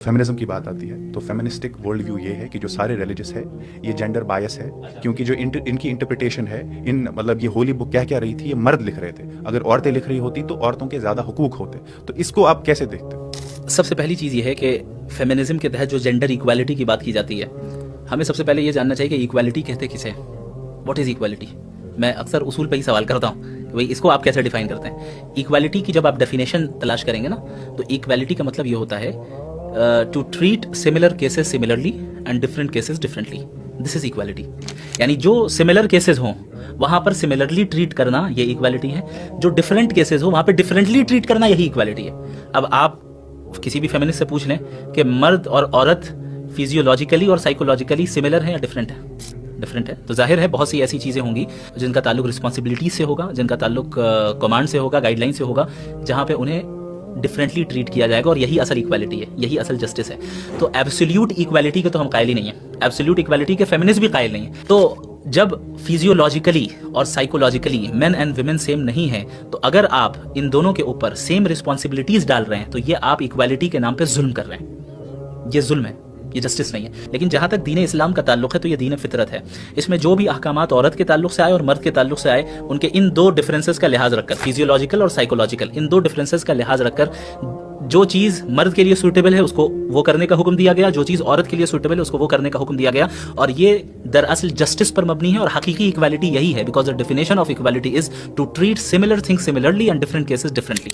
Feminism की बात आती है तो फेमिनिस्टिक वर्ल्ड व्यू ये है कि जो सारे रिलीजियस है ये जेंडर बायस है, क्योंकि जो इनकी इंटरप्रिटेशन है, मतलब ये होली बुक क्या क्या रही थी, ये मर्द लिख रहे थे। अगर औरतें लिख रही होती तो औरतों के ज्यादा हुकूक होते। तो इसको आप कैसे देखते हो? सबसे पहली चीज़ ये है कि फेमिनिज्म के तहत जो जेंडर इक्वालिटी की बात की जाती है, हमें सबसे पहले ये जानना चाहिए कि इक्वालिटी कहते किसे हैं। What is equality? मैं अक्सर उसूल पे ही सवाल करता हूँ कि भाई इसको आप कैसे डिफाइन करते हैं। इक्वालिटी की जब आप डेफिनेशन तलाश करेंगे ना, तो इक्वालिटी का मतलब ये होता है to treat similar cases similarly and different cases differently. This is equality. यानी जो सिमिलर केसेस हों वहाँ पर सिमिलरली ट्रीट करना ये इक्वालिटी है, जो डिफरेंट केसेस हो वहाँ पर डिफरेंटली ट्रीट करना यही इक्वालिटी है। अब आप किसी भी फेमिनिस्ट से पूछ लें कि मर्द और औरत फिजियोलॉजिकली और साइकोलॉजिकली सिमिलर है या डिफरेंट है? डिफरेंट है। तो जाहिर है बहुत सी ऐसी चीज़ें होंगी जिनका ताल्लुक रिस्पॉन्सिबिलिटी से होगा, जिनका ताल्लुक कमांड से होगा, गाइडलाइन से होगा, जहाँ पे उन्हें डिफरेंटली ट्रीट किया जाएगा, और यही असल इक्वालिटी है, यही असल जस्टिस है। तो एब्सोल्यूट इक्वालिटी के तो हम कायल ही नहीं है, एब्सोल्यूट इक्वालिटी के फेमिनिस्ट भी कायल नहीं है। तो जब फिजियोलॉजिकली और psychologically main and women same नहीं है, तो अगर आप इन दोनों के ऊपर सेम रिस्पॉन्सिबिलिटीज डाल रहे हैं तो ये आप इक्वालिटी के नाम पे जुल्म कर रहे हैं। ये जुल्म है, ये जस्टिस नहीं है। लेकिन जहाँ तक दीन इस्लाम का ताल्लुक है तो ये दीन फितरत है। इसमें जो भी अहकामात औरत के ताल्लुक से आए और मर्द के ताल्लुक से आए, उनके इन दो डिफरेंसेस का लिहाज रखकर, फिजियोलॉजिकल और साइकोलॉजिकल, इन दो डिफरेंसेस का लिहाज रखकर जो चीज़ मर्द के लिए सूटेबल है उसको वो करने का हुक्म दिया गया, जो चीज़ औरत के लिए सूटेबल है उसको वो करने का हुक्म दिया गया। और ये दरअसल जस्टिस पर मबनी है, और हकीकी इक्वालिटी यही है, because the definition of equality is to treat similar things similarly and different cases differently.